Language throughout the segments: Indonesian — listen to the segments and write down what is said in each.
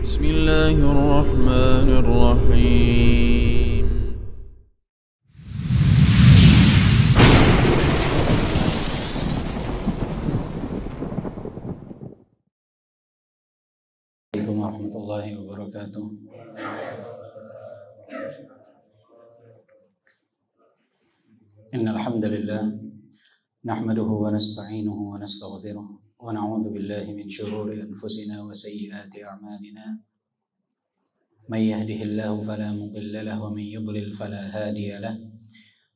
بسم الله الرحمن الرحيم عليكم ورحمة الله وبركاته. إن الحمد لله نحمده ونستعينه ونستغفره ونعوذ بالله من شرور أنفسنا وسيئات أعمالنا. من يهده الله فلا مضل له ومن يضلل فلا هادي له.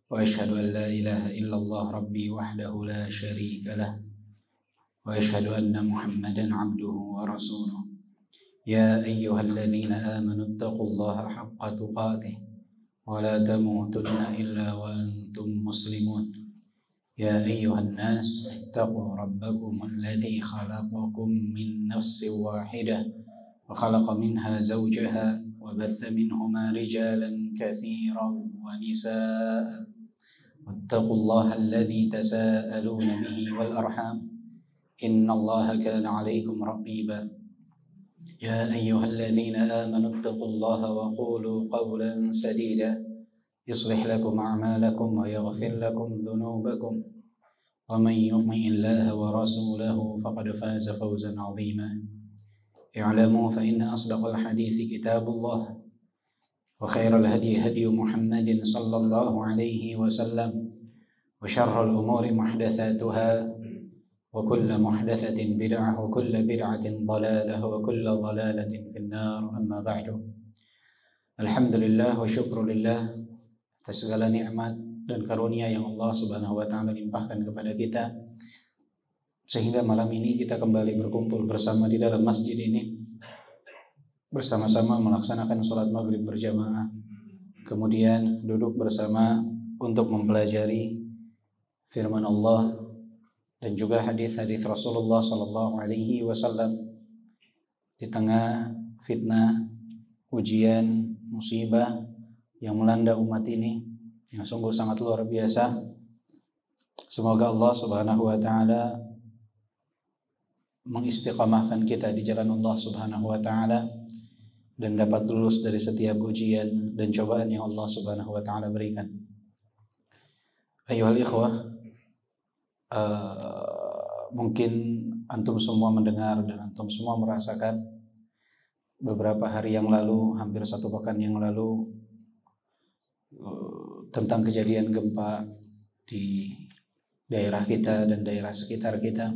وأشهد أن لا إله إلا الله ربي وحده لا شريك له. وأشهد أن محمدا عبده ورسوله. يا أيها الذين آمنوا اتقوا الله حق تقاته ولا تموتن إلا وأنتم مسلمون. يا أيها الناس اتقوا ربكم الذي خلقكم من نفس واحدة وخلق منها زوجها وبث منهما رجالا كثيرا ونساء واتقوا الله الذي تساءلون به والأرحام إن الله كان عليكم رقيبا. يا أيها الذين آمنوا اتقوا الله وقولوا قولا سديدا يصلح لكم أعمالكم ويغفر لكم ذنوبكم ومن يطع الله ورسوله فقد فاز فوزا عظيما. اعلموا فإن أصدق الحديث كتاب الله وخير الهدي هدي محمد صلى الله عليه وسلم وشر الأمور محدثاتها وكل محدثة بدعة وكل بدعة ضلالة وكل ضلالة في النار. أما بعد. Alhamdulillah wa syukrulillah atas segala nikmat dan karunia yang Allah Subhanahu wa taala limpahkan kepada kita sehingga malam ini kita kembali berkumpul bersama di dalam masjid ini bersama-sama melaksanakan salat maghrib berjamaah, kemudian duduk bersama untuk mempelajari firman Allah dan juga hadis-hadis Rasulullah sallallahu alaihi wasallam di tengah fitnah, ujian, musibah yang melanda umat ini yang sungguh sangat luar biasa. Semoga Allah Subhanahu wa taala mengistiqamahkan kita di jalan Allah Subhanahu wa taala dan dapat lulus dari setiap ujian dan cobaan yang Allah Subhanahu wa taala berikan. Ayyuhal ikhwah, mungkin antum semua mendengar dan antum semua merasakan beberapa hari yang lalu, hampir satu pekan yang lalu, tentang kejadian gempa di daerah kita dan daerah sekitar kita.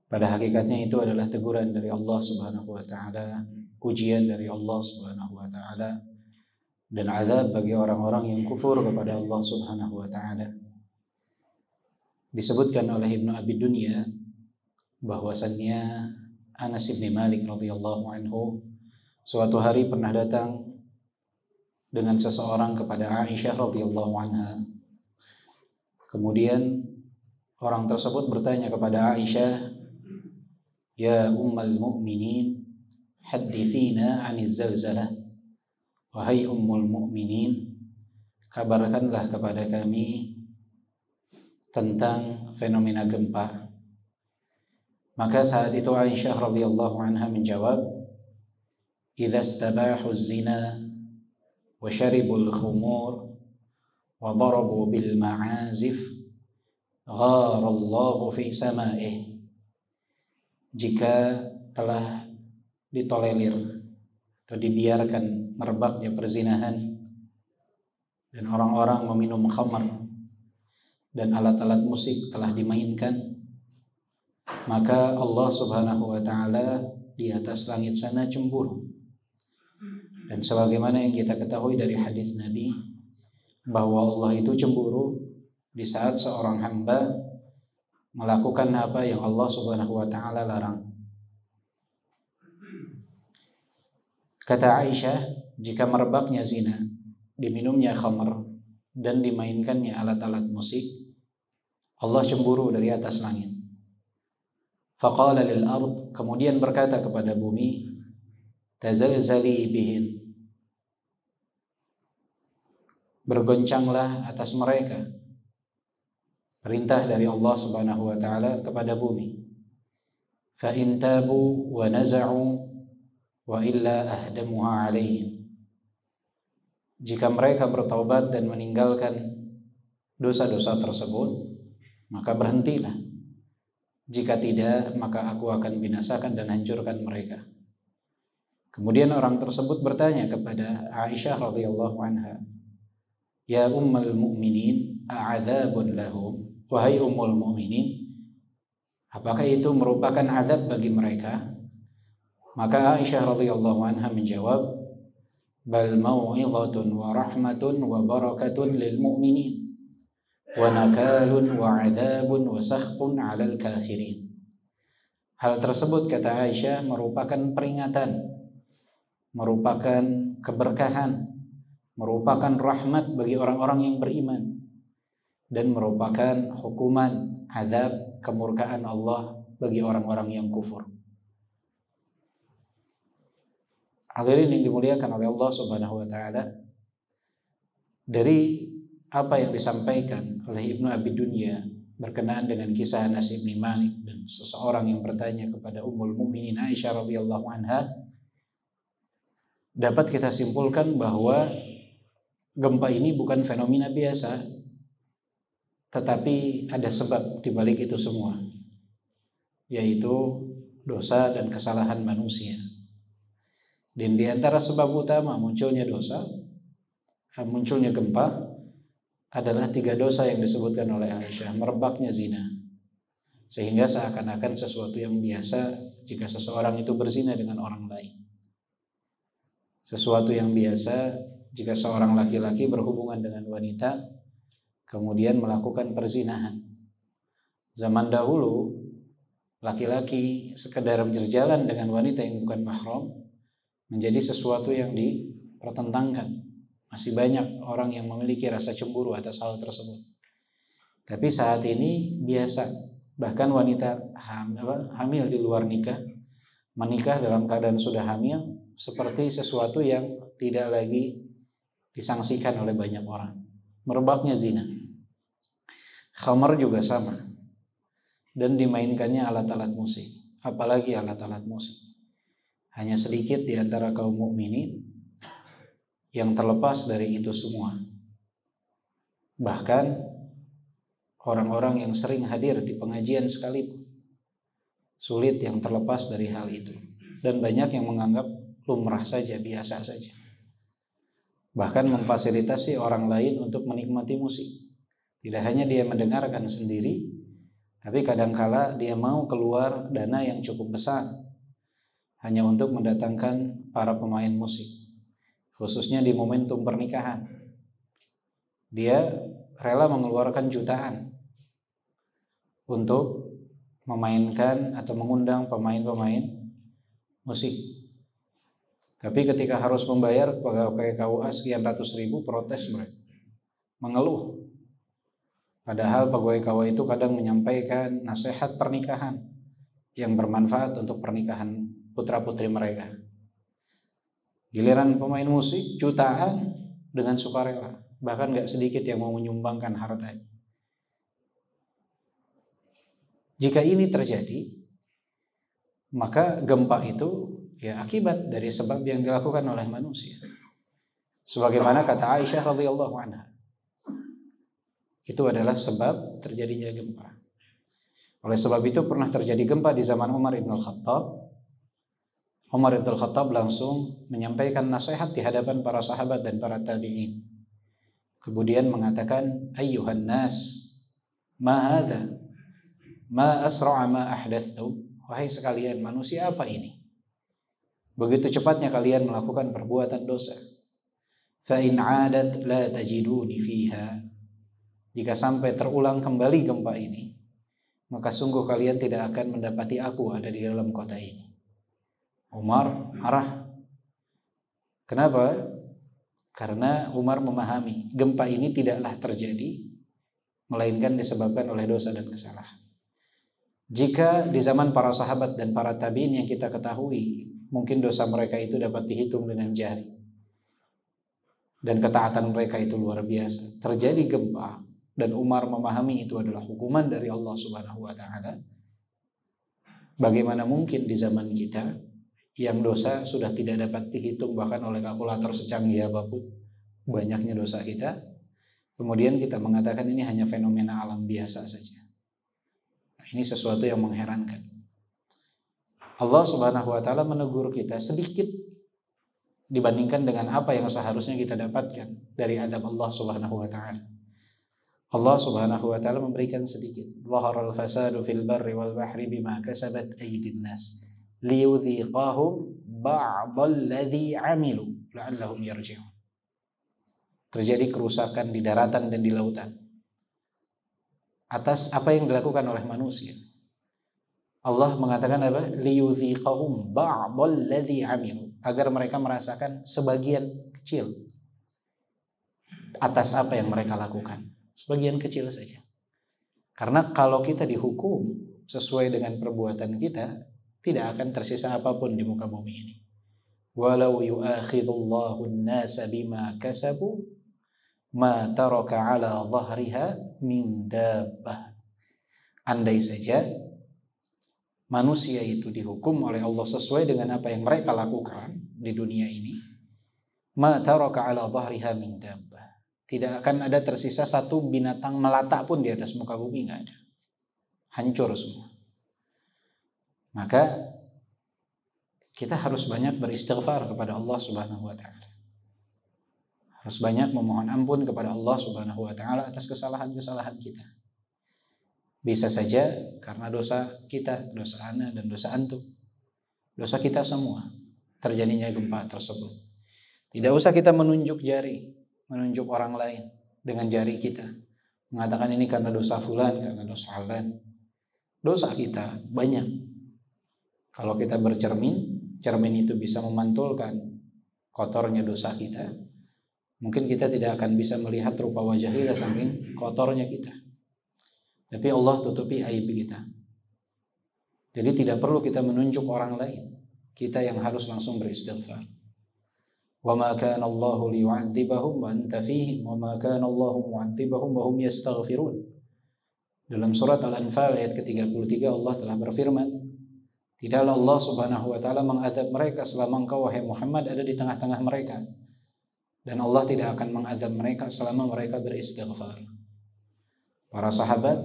Pada hakikatnya itu adalah teguran dari Allah Subhanahu wa taala, ujian dari Allah Subhanahu wa taala, dan azab bagi orang-orang yang kufur kepada Allah Subhanahu wa taala. Disebutkan oleh Ibnu Abi Dunya bahwasannya Anas bin Malik radhiyallahu anhu suatu hari pernah datang dengan seseorang kepada Aisyah radhiyallahu anha. Kemudian orang tersebut bertanya kepada Aisyah, "Ya ummul mu'minin, hadithina 'aniz zalzalah." Wahai ummul mu'minin, kabarkanlah kepada kami tentang fenomena gempa. Maka saat itu Aisyah radhiyallahu anha menjawab, "Idza istabahu az-zina wa syaribul khumur wa darabu bil ma'azif gharallahu fi sama'ih." Jika telah ditolerir atau dibiarkan merebaknya perzinahan dan orang-orang meminum khamar dan alat-alat musik telah dimainkan, maka Allah Subhanahu wa taala di atas langit sana cemburu. Dan sebagaimana yang kita ketahui dari hadis Nabi bahwa Allah itu cemburu di saat seorang hamba melakukan apa yang Allah Subhanahu wa taala larang. Kata Aisyah, jika merebaknya zina, diminumnya khamar dan dimainkannya alat-alat musik, Allah cemburu dari atas langit. Faqala lil ard, kemudian berkata kepada bumi, tazalzali bihin, bergoncanglah atas mereka. Perintah dari Allah Subhanahu wa taala kepada bumi. Fa in tabu wa naza'u wa illa ahdamuha alaihim. Jika mereka bertaubat dan meninggalkan dosa-dosa tersebut, maka berhentilah. Jika tidak, maka aku akan binasakan dan hancurkan mereka. Kemudian orang tersebut bertanya kepada Aisyah radhiyallahu anha, ya ummul mu'minin, a'adzabun lahum, wahai ummul mu'minin, apakah itu merupakan azab bagi mereka? Maka Aisyah radhiyallahu anha menjawab, bal mau'izatun wa rahmatun wa barakatun lil mu'minin wa nakalun wa adzabun wa sakhtun 'alal kafirin. Hal tersebut, kata Aisyah, merupakan peringatan, merupakan keberkahan, merupakan rahmat bagi orang-orang yang beriman, dan merupakan hukuman, azab, kemurkaan Allah bagi orang-orang yang kufur. Hadirin yang dimuliakan oleh Allah Subhanahu wa taala, dari apa yang disampaikan oleh Ibnu Abi Dunya berkenaan dengan kisah Anas bin Malik dan seseorang yang bertanya kepada Ummul Mukminin Aisyah radhiyallahu anha, dapat kita simpulkan bahwa gempa ini bukan fenomena biasa, tetapi ada sebab di balik itu semua, yaitu dosa dan kesalahan manusia. Dan di antara sebab utama munculnya dosa, munculnya gempa adalah 3 dosa yang disebutkan oleh Aisyah. Merebaknya zina, sehingga seakan-akan sesuatu yang biasa jika seseorang itu berzina dengan orang lain. Sesuatu yang biasa jika seorang laki-laki berhubungan dengan wanita kemudian melakukan perzinahan. Zaman dahulu laki-laki sekedar berjalan dengan wanita yang bukan mahram menjadi sesuatu yang dipertentangkan. Masih banyak orang yang memiliki rasa cemburu atas hal tersebut. Tapi saat ini biasa, bahkan wanita hamil di luar nikah, menikah dalam keadaan sudah hamil, seperti sesuatu yang tidak lagi disangsikan oleh banyak orang. Merebaknya zina. Khamar juga sama. Dan dimainkannya alat-alat musik. Apalagi alat-alat musik. Hanya sedikit di antara kaum mukminin yang terlepas dari itu semua. Bahkan orang-orang yang sering hadir di pengajian sekalipun sulit yang terlepas dari hal itu. Dan banyak yang menganggap lumrah saja, biasa saja. Bahkan memfasilitasi orang lain untuk menikmati musik. Tidak hanya dia mendengarkan sendiri, tapi kadangkala dia mau keluar dana yang cukup besar hanya untuk mendatangkan para pemain musik, khususnya di momentum pernikahan. Dia rela mengeluarkan jutaan untuk memainkan atau mengundang pemain-pemain musik. Tapi ketika harus membayar pegawai KUA sekian ratus ribu, protes mereka, mengeluh. Padahal pegawai KUA itu kadang menyampaikan nasihat pernikahan yang bermanfaat untuk pernikahan putra-putri mereka. Giliran pemain musik jutaan dengan sukarela, bahkan gak sedikit yang mau menyumbangkan hartanya. Jika ini terjadi, maka gempa itu ya akibat dari sebab yang dilakukan oleh manusia. Sebagaimana kata Aisyah radhiyallahu anha, itu adalah sebab terjadinya gempa. Oleh sebab itu pernah terjadi gempa di zaman Umar ibn al-Khattab. Umar ibn al-Khattab langsung menyampaikan nasihat di hadapan para sahabat dan para tabi'in. Kemudian mengatakan, ayyuhan nas, ma hadha, ma asra'a ma ahdathu. Wahai sekalian manusia, apa ini? Begitu cepatnya kalian melakukan perbuatan dosa. Fa in 'adat la tajiduni fiha. Jika sampai terulang kembali gempa ini, maka sungguh kalian tidak akan mendapati aku ada di dalam kota ini. Umar marah. Kenapa? Karena Umar memahami gempa ini tidaklah terjadi melainkan disebabkan oleh dosa dan kesalahan. Jika di zaman para sahabat dan para tabi'in yang kita ketahui, mungkin dosa mereka itu dapat dihitung dengan jari, dan ketaatan mereka itu luar biasa. Terjadi gempa dan Umar memahami itu adalah hukuman dari Allah Subhanahu wa taala. Bagaimana mungkin di zaman kita yang dosa sudah tidak dapat dihitung bahkan oleh kalkulator secanggih apapun banyaknya dosa kita, kemudian kita mengatakan ini hanya fenomena alam biasa saja. Nah, ini sesuatu yang mengherankan. Allah Subhanahu wa taala menegur kita sedikit dibandingkan dengan apa yang seharusnya kita dapatkan dari azab Allah Subhanahu wa taala. Allah Subhanahu wa taala memberikan sedikit. Dhaharal fasadu fil barri wal bahri bima kasabat aydin nas liyudhiqahum ba'dal ladzi 'amilu la'allahum yarji'un. Terjadi kerusakan di daratan dan di lautan atas apa yang dilakukan oleh manusia. Allah mengatakan apa? Liyudhiqahum ba'dal ladzi 'amilu, agar mereka merasakan sebagian kecil atas apa yang mereka lakukan. Sebagian kecil saja. Karena kalau kita dihukum sesuai dengan perbuatan kita, tidak akan tersisa apapun di muka bumi ini. Walau yu'akhidullahu an-nasa bima kasabu ma taraka 'ala dhahriha min dabbah. Andai saja manusia itu dihukum oleh Allah sesuai dengan apa yang mereka lakukan di dunia ini, ma taraka 'ala dhahriha min dabbah. Tidak akan ada tersisa satu binatang melata pun di atas muka bumi, nggak ada. Hancur semua. Maka kita harus banyak beristighfar kepada Allah Subhanahu wa taala. Harus banyak memohon ampun kepada Allah Subhanahu wa taala atas kesalahan-kesalahan kita. Bisa saja karena dosa kita, dosa ana dan dosa antum. Dosa kita semua terjadinya gempa tersebut. Tidak usah kita menunjuk jari, menunjuk orang lain dengan jari kita, mengatakan ini karena dosa fulan, karena dosa alan. Dosa kita banyak. Kalau kita bercermin, cermin itu bisa memantulkan kotornya dosa kita. Mungkin kita tidak akan bisa melihat rupa wajah kita saking kotornya kita. Tapi Allah tutupi aib kita. Jadi tidak perlu kita menunjuk orang lain. Kita yang harus langsung beristighfar. Wa ma kana Allahu liyu'adzibahum wa anta fihim wa ma kana Allahu mu'adzibahum wa hum yastaghfirun. Dalam surat Al-Anfal ayat ke-33 Allah telah berfirman, tidaklah Allah Subhanahu wa taala mengadab mereka selama engkau wahai Muhammad ada di tengah-tengah mereka. Dan Allah tidak akan mengadab mereka selama mereka beristighfar. Para sahabat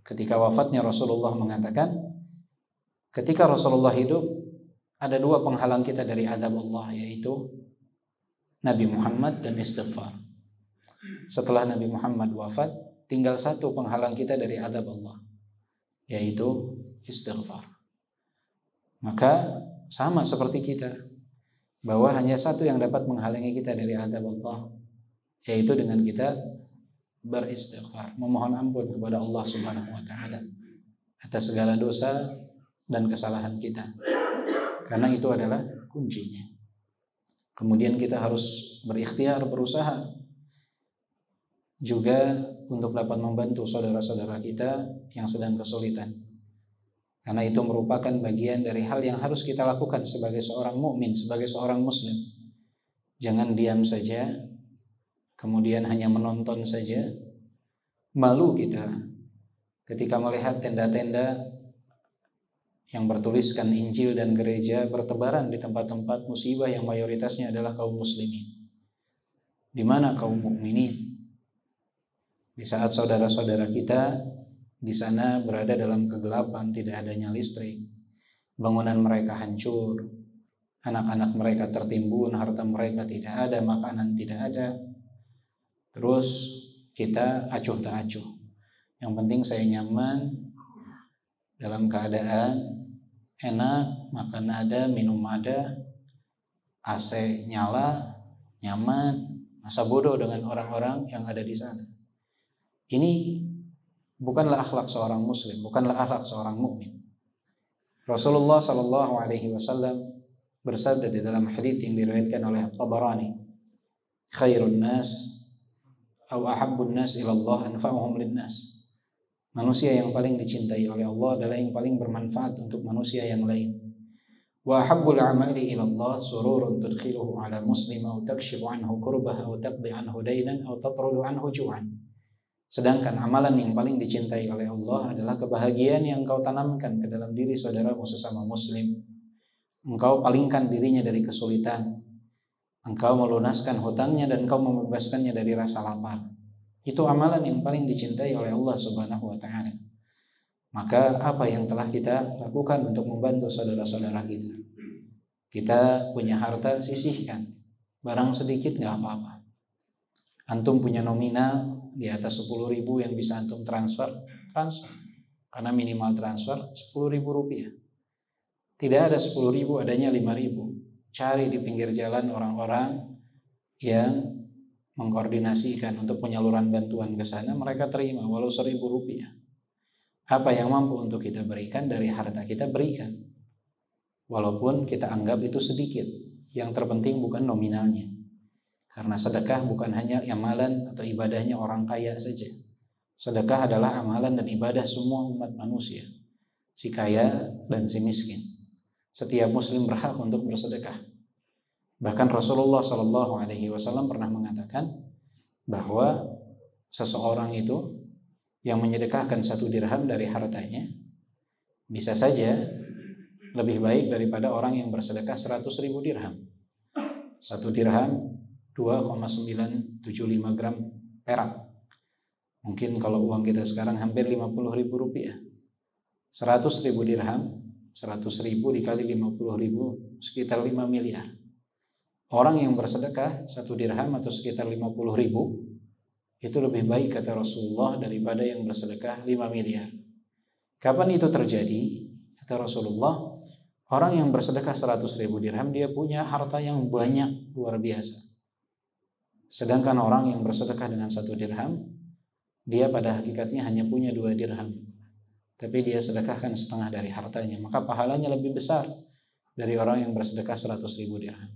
ketika wafatnya Rasulullah mengatakan, ketika Rasulullah hidup ada dua penghalang kita dari azab Allah, yaitu Nabi Muhammad dan istighfar. Setelah Nabi Muhammad wafat, tinggal satu penghalang kita dari azab Allah, yaitu istighfar. Maka sama seperti kita, bahwa hanya satu yang dapat menghalangi kita dari azab Allah, yaitu dengan kita beristighfar, memohon ampun kepada Allah Subhanahu wa taala atas segala dosa dan kesalahan kita. Karena itu adalah kuncinya. Kemudian kita harus berikhtiar, berusaha juga untuk dapat membantu saudara-saudara kita yang sedang kesulitan. Karena itu merupakan bagian dari hal yang harus kita lakukan sebagai seorang mukmin, sebagai seorang muslim. Jangan diam saja, kemudian hanya menonton saja. Malu kita ketika melihat tenda-tenda yang bertuliskan Injil dan gereja bertebaran di tempat-tempat musibah yang mayoritasnya adalah kaum muslimin. Di mana kaum mukminin? Di saat saudara-saudara kita di sana berada dalam kegelapan, tidak adanya listrik, bangunan mereka hancur, anak-anak mereka tertimbun, harta mereka tidak ada, makanan tidak ada. Terus kita acuh tak acuh. Yang penting saya nyaman, dalam keadaan enak, makan ada, minum ada, AC nyala, nyaman, masa bodoh dengan orang-orang yang ada di sana. Ini bukanlah akhlak seorang muslim, bukanlah akhlak seorang mukmin. Rasulullah sallallahu alaihi wasallam bersabda di dalam hadis yang diriwayatkan oleh At-Tabarani, khairun nas atau ahabbun nas ila Allah anfa'uhum lin-nas. Manusia yang paling dicintai oleh Allah adalah yang paling bermanfaat untuk manusia yang lain. Wa habbul a'mali ila Allah sururun tudkhiluhu ala muslim aw takshifu anhu kurbah aw taqdi anhu dainan aw tatrudu anhu ju'an. Sedangkan amalan yang paling dicintai oleh Allah adalah kebahagiaan yang kau tanamkan ke dalam diri saudaramu sesama muslim, engkau palingkan dirinya dari kesulitan, engkau melunaskan hutangnya, dan engkau membebaskannya dari rasa lapar. Itu amalan yang paling dicintai oleh Allah Subhanahu wa Ta'ala. Maka apa yang telah kita lakukan untuk membantu saudara-saudara kita? Kita punya harta, sisihkan. Barang sedikit gak apa-apa. Antum punya nominal di atas 10.000 yang bisa antum transfer. Karena minimal transfer 10.000 rupiah. Tidak ada 10.000, adanya 5.000. Cari di pinggir jalan orang-orang yang mengkoordinasikan untuk penyaluran bantuan ke sana, mereka terima walau 1.000 rupiah. Apa yang mampu untuk kita berikan dari harta kita, berikan. Walaupun kita anggap itu sedikit. Yang terpenting bukan nominalnya. Karena sedekah bukan hanya amalan atau ibadahnya orang kaya saja. Sedekah adalah amalan dan ibadah semua umat manusia, si kaya dan si miskin. Setiap muslim berhak untuk bersedekah. Bahkan Rasulullah SAW pernah mengatakan bahwa seseorang itu yang menyedekahkan 1 dirham dari hartanya bisa saja lebih baik daripada orang yang bersedekah 100.000 dirham. 1 dirham 2,975 gram perak. Mungkin kalau uang kita sekarang hampir 50.000 rupiah. 100.000 dirham, 100.000 dikali 50.000 sekitar 5 miliar. Orang yang bersedekah 1 dirham atau sekitar 50.000 itu lebih baik kata Rasulullah daripada yang bersedekah 5 miliar. Kapan itu terjadi? Kata Rasulullah, orang yang bersedekah 100.000 dirham dia punya harta yang banyak, luar biasa. Sedangkan orang yang bersedekah dengan 1 dirham, dia pada hakikatnya hanya punya 2 dirham. Tapi dia sedekahkan setengah dari hartanya, maka pahalanya lebih besar dari orang yang bersedekah 100.000 dirham.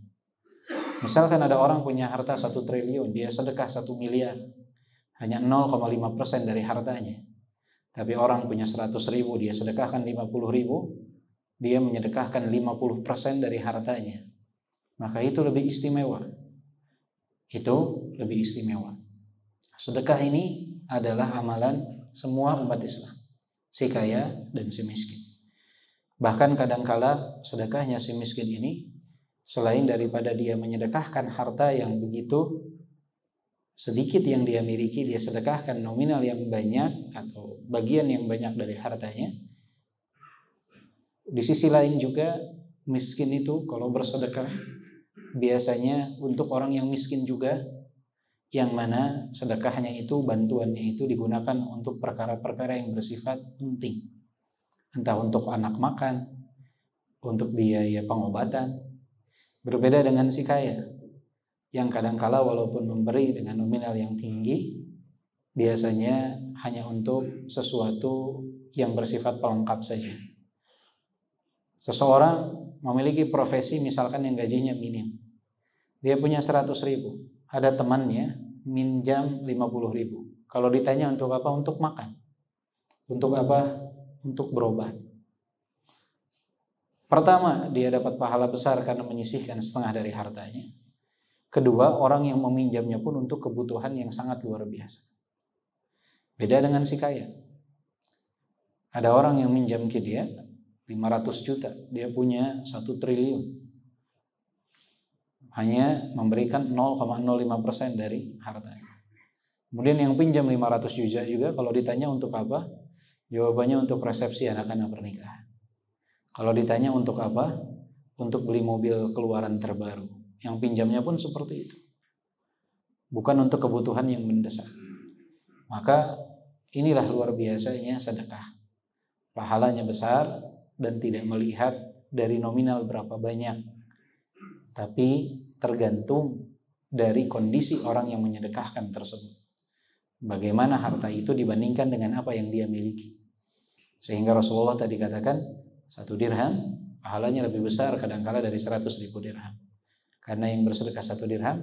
Misalkan ada orang punya harta 1 triliun, dia sedekah 1 miliar, hanya 0,5% dari hartanya. Tapi orang punya 100.000, dia sedekahkan 50.000, dia menyedekahkan 50% dari hartanya. Maka itu lebih istimewa. Itu lebih istimewa. Sedekah ini adalah amalan semua umat Islam, si kaya dan si miskin. Bahkan kadangkala sedekahnya si miskin ini, selain daripada dia menyedekahkan harta yang begitu sedikit yang dia miliki, dia sedekahkan nominal yang banyak atau bagian yang banyak dari hartanya. Di sisi lain juga miskin itu kalau bersedekah biasanya untuk orang yang miskin juga, yang mana sedekahnya itu, bantuannya itu digunakan untuk perkara-perkara yang bersifat penting. Entah untuk anak makan, untuk biaya pengobatan. Berbeda dengan si kaya yang kadangkala walaupun memberi dengan nominal yang tinggi, biasanya hanya untuk sesuatu yang bersifat pelengkap saja. Seseorang memiliki profesi misalkan yang gajinya minim, dia punya 100.000, ada temannya minjam 50.000. Kalau ditanya untuk apa? Untuk makan. Untuk apa? Untuk berobat. Pertama, dia dapat pahala besar karena menyisihkan setengah dari hartanya. Kedua, orang yang meminjamnya pun untuk kebutuhan yang sangat luar biasa. Beda dengan si kaya. Ada orang yang minjam ke dia 500 juta, dia punya 1 triliun. Hanya memberikan 0,05% dari hartanya. Kemudian yang pinjam 500 juta juga kalau ditanya untuk apa? Jawabannya untuk resepsi anak-anak pernikahan. Kalau ditanya untuk apa? Untuk beli mobil keluaran terbaru. Yang pinjamnya pun seperti itu. Bukan untuk kebutuhan yang mendesak. Maka inilah luar biasanya sedekah. Pahalanya besar dan tidak melihat dari nominal berapa banyak, tapi tergantung dari kondisi orang yang menyedekahkan tersebut. Bagaimana harta itu dibandingkan dengan apa yang dia miliki. Sehingga Rasulullah tadi katakan 1 dirham pahalanya lebih besar kadangkala dari 100.000 dirham. Karena yang bersedekah 1 dirham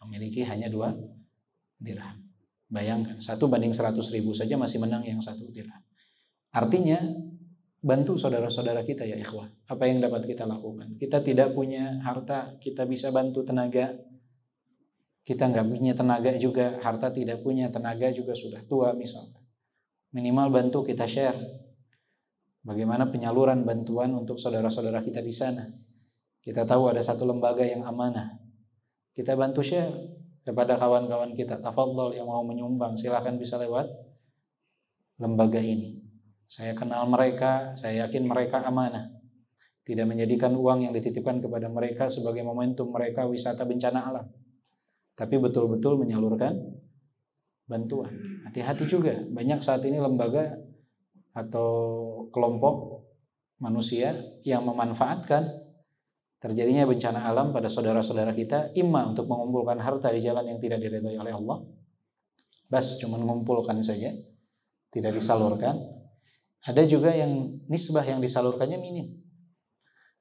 memiliki hanya 2 dirham. Bayangkan 1 banding 100.000 saja masih menang yang 1 dirham. Artinya bantu saudara-saudara kita ya ikhwah. Apa yang dapat kita lakukan? Kita tidak punya harta, kita bisa bantu tenaga. Kita nggak punya tenaga juga, harta tidak punya tenaga juga, sudah tua misalkan. Minimal bantu kita share. Bagaimana penyaluran bantuan untuk saudara-saudara kita di sana. Kita tahu ada satu lembaga yang amanah, kita bantu share kepada kawan-kawan kita. Tafadhol yang mau menyumbang, silahkan bisa lewat lembaga ini. Saya kenal mereka, saya yakin mereka amanah. Tidak menjadikan uang yang dititipkan kepada mereka sebagai momentum mereka wisata bencana alam, tapi betul-betul menyalurkan bantuan. Hati-hati juga, banyak saat ini lembaga atau kelompok manusia yang memanfaatkan terjadinya bencana alam pada saudara-saudara kita, imma untuk mengumpulkan harta di jalan yang tidak diridhai oleh Allah, bas cuma mengumpulkan saja, tidak disalurkan. Ada juga yang nisbah yang disalurkannya minim.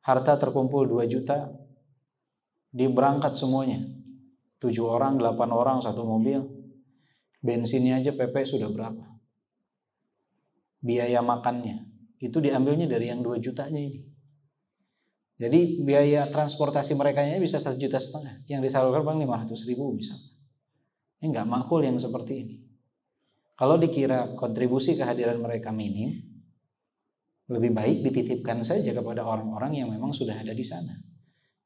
Harta terkumpul 2 juta, diberangkat semuanya, 7 orang, 8 orang, 1 mobil. Bensinnya aja PP sudah berapa? Biaya makannya itu diambilnya dari yang 2 jutanya ini. Jadi biaya transportasi mereka bisa 1,5 juta, yang disalurkan paling 500.000 misalnya. Ini nggak makul yang seperti ini. Kalau dikira kontribusi kehadiran mereka minim, lebih baik dititipkan saja kepada orang-orang yang memang sudah ada di sana.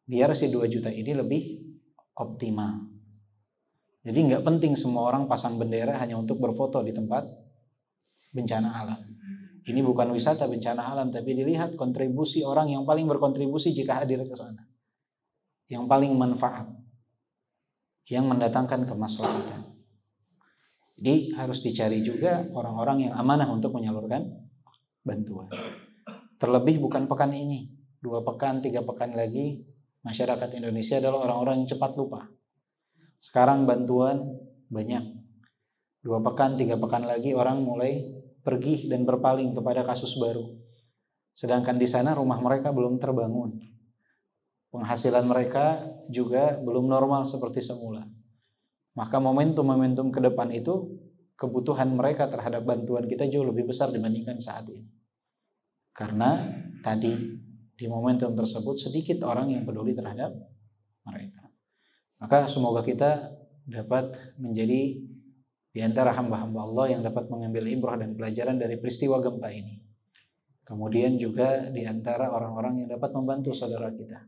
Biar si 2 juta ini lebih optimal. Jadi nggak penting semua orang pasang bendera hanya untuk berfoto di tempat bencana alam. Ini bukan wisata bencana alam, tapi dilihat kontribusi orang yang paling berkontribusi jika hadir ke sana, yang paling manfaat, yang mendatangkan kemaslahatan. Jadi harus dicari juga orang-orang yang amanah untuk menyalurkan bantuan. Terlebih bukan pekan ini, 2 pekan, 3 pekan lagi, masyarakat Indonesia adalah orang-orang yang cepat lupa. Sekarang bantuan banyak, 2 pekan, 3 pekan lagi orang mulai pergi dan berpaling kepada kasus baru. Sedangkan di sana rumah mereka belum terbangun, penghasilan mereka juga belum normal seperti semula. Maka momentum-momentum ke depan itu, kebutuhan mereka terhadap bantuan kita jauh lebih besar dibandingkan saat ini. Karena tadi di momentum tersebut sedikit orang yang peduli terhadap mereka. Maka semoga kita dapat menjadi di antara hamba-hamba Allah yang dapat mengambil ibrah dan pelajaran dari peristiwa gempa ini. Kemudian juga di antara orang-orang yang dapat membantu saudara kita.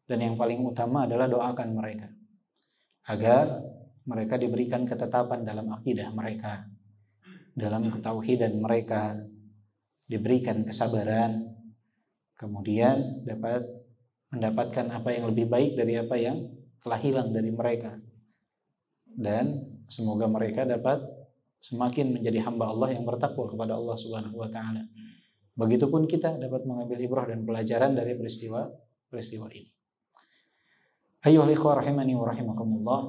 Dan yang paling utama adalah doakan mereka agar mereka diberikan ketetapan dalam akidah mereka, dalam ketauhidan mereka, diberikan kesabaran, kemudian dapat mendapatkan apa yang lebih baik dari apa yang telah hilang dari mereka. Dan semoga mereka dapat semakin menjadi hamba Allah yang bertakwa kepada Allah Subhanahu wa taala. Begitupun kita dapat mengambil ibrah dan pelajaran dari peristiwa ini. Ayyuhal ikhwah rahimani wa rahimakumullah.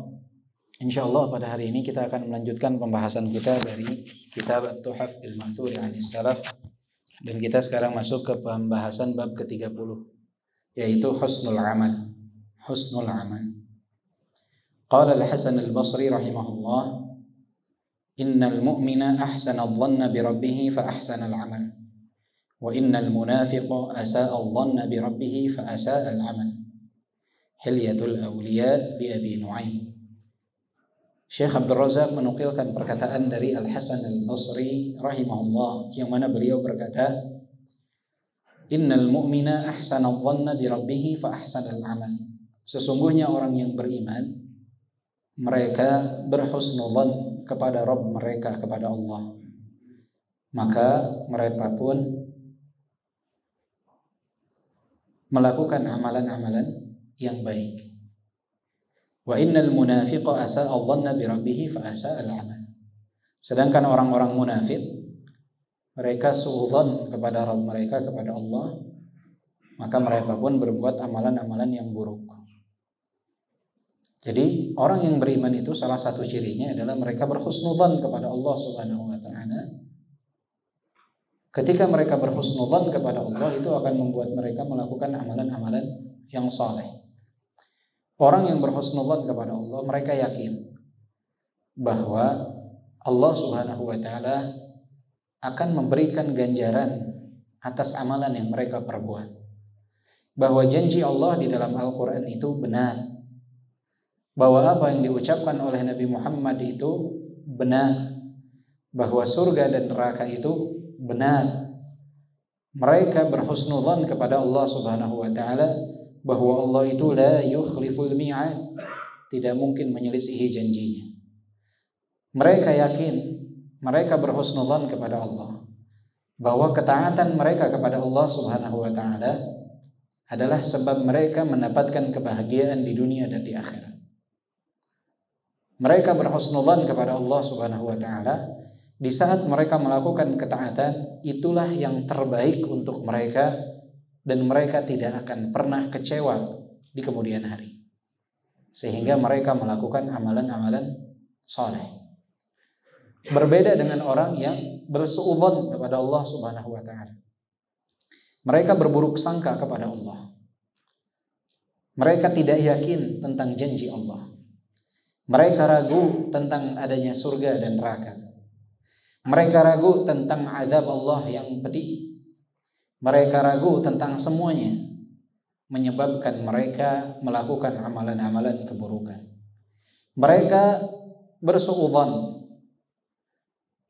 Insyaallah pada hari ini kita akan melanjutkan pembahasan kita dari kitab Tuhaf al-Ma'thuri 'anis Salaf, dan kita sekarang masuk ke pembahasan bab ke-30, yaitu husnul amal. Husnul amal. Qala al-Hasan al-Basri rahimahullah, innal mu'mina ahsana adh-dhanna bi rabbih fa ahsana al-amal, wa innal munafiqa asa'a adh-dhanna bi rabbih fa asa'a al-amal. Hilyatul Awliya li Abi Nu'aim. Syekh Abdul Razak menukilkan perkataan dari Al-Hasan al-Basri rahimahullah, yang mana beliau berkata, innal mu'mina ahsana adh-dhanna bi rabbih fa ahsana al-amal. Sesungguhnya orang yang beriman, mereka berhusnudzan kepada Rabb mereka, kepada Allah, maka mereka pun melakukan amalan-amalan yang baik. Wa innal munafiqa asa'a adh-dhanna bi rabbih fa asa'a al-amal. Sedangkan orang-orang munafik, mereka suudzon kepada Rabb mereka, kepada Allah, maka mereka pun berbuat amalan-amalan yang buruk. Jadi orang yang beriman itu salah satu cirinya adalah mereka berhusnudzan kepada Allah Subhanahu wa taala. Ketika mereka berhusnudzan kepada Allah, itu akan membuat mereka melakukan amalan-amalan yang saleh. Orang yang berhusnudzan kepada Allah, mereka yakin bahwa Allah Subhanahu wa taala akan memberikan ganjaran atas amalan yang mereka perbuat. Bahwa janji Allah di dalam Al-Qur'an itu benar. Bahwa apa yang diucapkan oleh Nabi Muhammad itu benar. Bahwa surga dan neraka itu benar. Mereka berhusnudzan kepada Allah Subhanahu wa taala bahwa Allah itu la yukhliful mi'ad, tidak mungkin menyelisihi janjinya. Mereka yakin, mereka berhusnudzan kepada Allah bahwa ketaatan mereka kepada Allah Subhanahu wa taala adalah sebab mereka mendapatkan kebahagiaan di dunia dan di akhirat. Mereka berhusnudzan kepada Allah Subhanahu wa taala di saat mereka melakukan ketaatan, itulah yang terbaik untuk mereka dan mereka tidak akan pernah kecewa di kemudian hari. Sehingga mereka melakukan amalan-amalan soleh. Berbeda dengan orang yang bersuudzon kepada Allah Subhanahu wa taala. Mereka berburuk sangka kepada Allah. Mereka tidak yakin tentang janji Allah. Mereka ragu tentang adanya surga dan neraka. Mereka ragu tentang azab Allah yang pedih. Mereka ragu tentang semuanya, menyebabkan mereka melakukan amalan-amalan keburukan. Mereka bersuudzon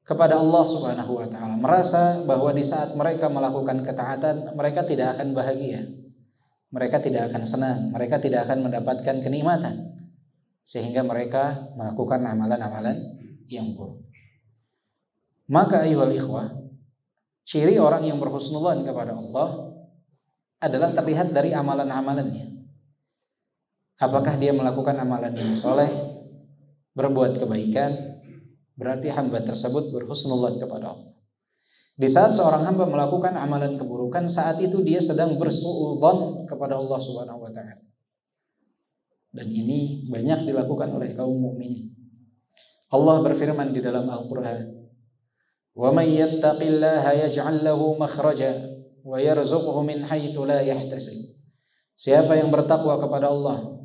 kepada Allah Subhanahu wa taala, merasa bahwa di saat mereka melakukan ketaatan, mereka tidak akan bahagia. Mereka tidak akan senang, mereka tidak akan mendapatkan kenikmatan. Sehingga mereka melakukan amalan-amalan yang buruk. Maka ayyuhal ikhwah, ciri orang yang berhusnudzan kepada Allah adalah terlihat dari amalan-amalannya. Apakah dia melakukan amalan yang soleh, berbuat kebaikan, berarti hamba tersebut berhusnudzan kepada Allah. Di saat seorang hamba melakukan amalan keburukan, saat itu dia sedang bersuudzon kepada Allah Subhanahu wa taala. Dan ini banyak dilakukan oleh kaum mukminin. Allah berfirman di dalam Al-Qur'an, "Wa may yattaqillaha yaj'al lahu makhraja wa yarzuqhu min haitsu la yahtasib." Siapa yang bertakwa kepada Allah,